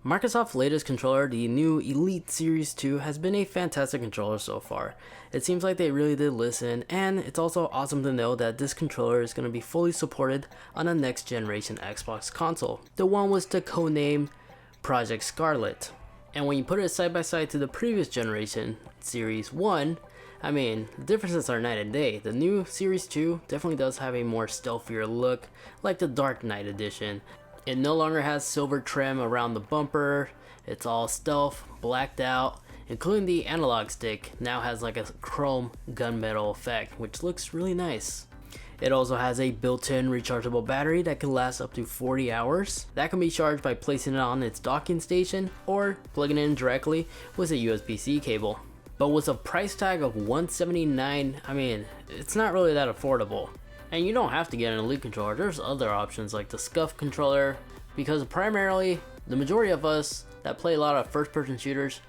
Microsoft's latest controller, the new Elite Series 2, has been a fantastic controller so far. It seems like they really did listen, and it's also awesome to know that this controller is going to be fully supported on a next generation Xbox console. The one was the codename Project Scarlet. And when you put it side by side to the previous generation, Series 1, I mean, the differences are night and day. The new Series 2 definitely does have a more stealthier look, like the Dark Knight edition. It no longer has silver trim around the bumper, it's all stealth, blacked out, including the analog stick now has like a chrome gunmetal effect, which looks really nice. It also has a built-in rechargeable battery that can last up to 40 hours. That can be charged by placing it on its docking station or plugging it in directly with a USB-C cable. But with a price tag of $179, I mean, it's not really that affordable. And you don't have to get an Elite controller, there's other options like the Scuff controller, because primarily, the majority of us that play a lot of first-person shooters,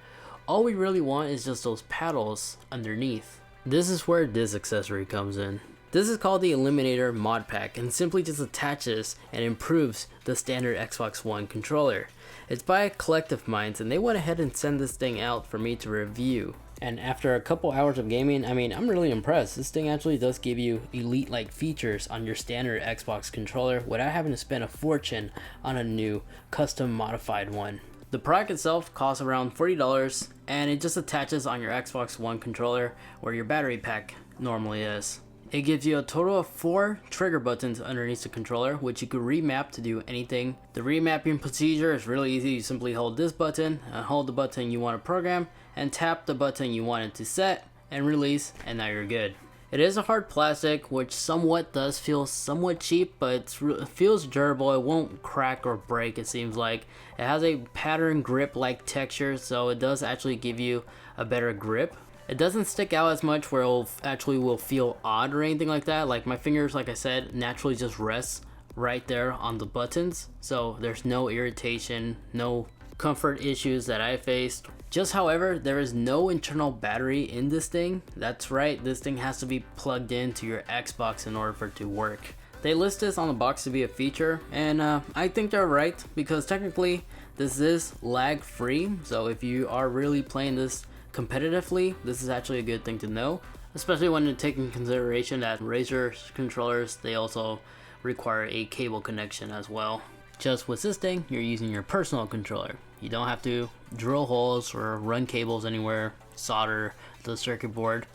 all we really want is just those paddles underneath. This is where this accessory comes in. This is called the Eliminator mod pack and simply just attaches and improves the standard Xbox One controller. It's by Collective Minds and they went ahead and sent this thing out for me to review. And after a couple hours of gaming, I mean, I'm really impressed. This thing actually does give you Elite-like features on your standard Xbox controller without having to spend a fortune on a new custom modified one. The product itself costs around $40 and it just attaches on your Xbox One controller where your battery pack normally is. It gives you a total of 4 trigger buttons underneath the controller, which you could remap to do anything. The remapping procedure is really easy. You simply hold this button and hold the button you want to program and tap the button you want it to set and release, and now you're good. It is a hard plastic, which somewhat does feel somewhat cheap, but it feels durable. It won't crack or break, it seems like. It has a pattern grip like texture, so it does actually give you a better grip. It doesn't stick out as much where it actually will feel odd or anything like that. Like my fingers, like I said, naturally just rest right there on the buttons. So there's no irritation, no comfort issues that I faced. Just however, there is no internal battery in this thing. That's right, this thing has to be plugged into your Xbox in order for it to work. They list this on the box to be a feature, and I think they're right because technically this is lag free. So if you are really playing this competitively, this is actually a good thing to know, especially when you take in consideration that Razer controllers, they also require a cable connection as well. Just with this thing, you're using your personal controller. You don't have to drill holes or run cables anywhere, solder the circuit board.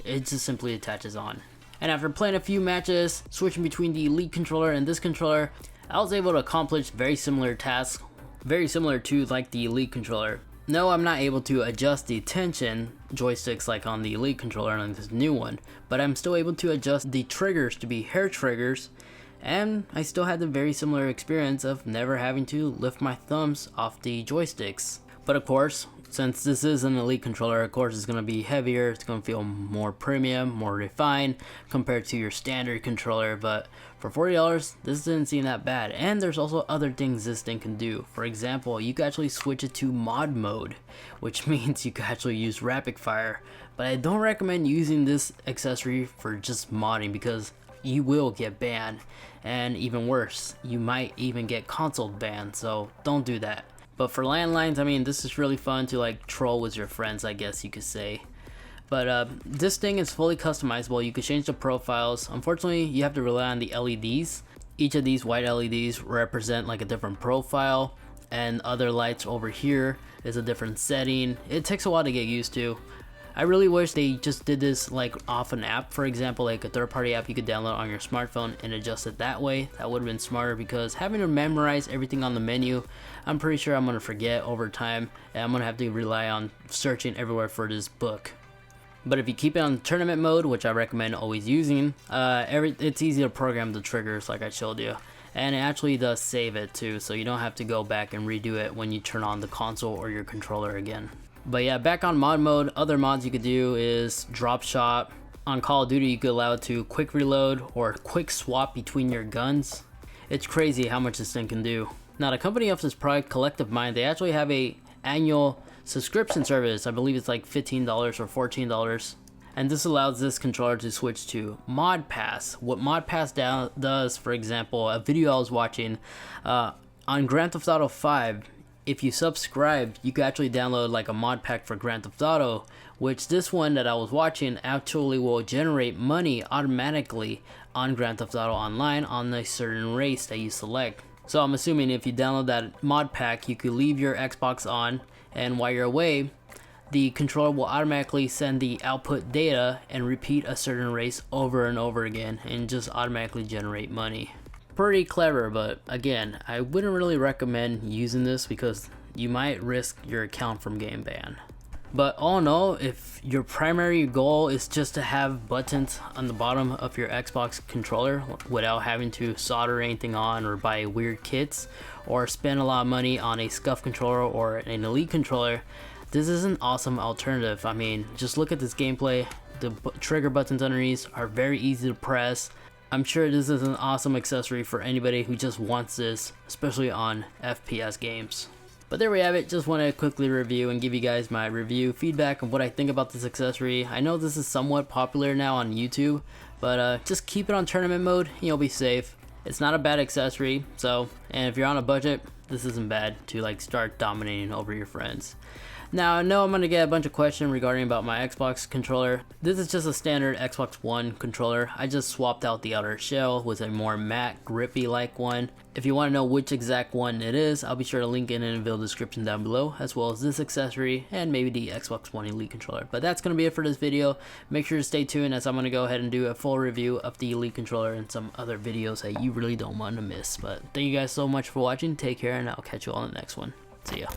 It just simply attaches on. And after playing a few matches, switching between the Elite controller and this controller, I was able to accomplish very similar tasks, very similar to like the Elite controller. No, I'm not able to adjust the tension joysticks like on the Elite controller on this new one, but I'm still able to adjust the triggers to be hair triggers, and I still had the very similar experience of never having to lift my thumbs off the joysticks. But of course, since this is an Elite controller, of course it's going to be heavier, it's going to feel more premium, more refined compared to your standard controller, but for $40, this didn't seem that bad. And there's also other things this thing can do. For example, you can actually switch it to mod mode, which means you can actually use rapid fire. But I don't recommend using this accessory for just modding because you will get banned, and even worse, you might even get console banned, so don't do that. But for landlines, I mean, this is really fun to like troll with your friends, I guess you could say. But this thing is fully customizable. You can change the profiles. Unfortunately, you have to rely on the LEDs. Each of these white LEDs represent like a different profile, and other lights over here is a different setting. It takes a while to get used to. I really wish they just did this like off an app, for example, like a third-party app you could download on your smartphone and adjust it that way. That would have been smarter because having to memorize everything on the menu, I'm pretty sure I'm going to forget over time, and I'm going to have to rely on searching everywhere for this book. But if you keep it on tournament mode, which I recommend always using, it's easy to program the triggers like I showed you. And it actually does save it too, so you don't have to go back and redo it when you turn on the console or your controller again. But yeah, back on mod mode, other mods you could do is drop shot. On Call of Duty, you could allow it to quick reload or quick swap between your guns. It's crazy how much this thing can do. Now, the company of this product, Collective Mind, they actually have a annual subscription service. I believe it's like $15 or $14. And this allows this controller to switch to Mod Pass. What Mod Pass does, for example, a video I was watching on Grand Theft Auto 5, if you subscribe, you can actually download like a mod pack for Grand Theft Auto, which this one that I was watching actually will generate money automatically on Grand Theft Auto Online on a certain race that you select. So I'm assuming if you download that mod pack, you could leave your Xbox on, and while you're away, the controller will automatically send the output data and repeat a certain race over and over again and just automatically generate money. Pretty clever, but again, I wouldn't really recommend using this because you might risk your account from getting banned. But all in all, if your primary goal is just to have buttons on the bottom of your Xbox controller without having to solder anything on or buy weird kits or spend a lot of money on a scuff controller or an Elite controller, this is an awesome alternative. I mean, just look at this gameplay. The trigger buttons underneath are very easy to press. I'm sure this is an awesome accessory for anybody who just wants this, especially on FPS games. But there we have it. Just want to quickly review and give you guys my review feedback of what I think about this accessory. I know this is somewhat popular now on YouTube, but just keep it on tournament mode and you'll be safe. It's not a bad accessory, so, and if you're on a budget, this isn't bad to like start dominating over your friends. Now, I know I'm going to get a bunch of questions regarding about my Xbox controller. This is just a standard Xbox One controller. I just swapped out the outer shell with a more matte, grippy like one. If you want to know which exact one it is, I'll be sure to link it in the video description down below, as well as this accessory and maybe the Xbox One Elite controller. But that's going to be it for this video. Make sure to stay tuned as I'm going to go ahead and do a full review of the Elite controller and some other videos that you really don't want to miss. But thank you guys so much for watching. Take care, and I'll catch you all in the next one. See ya.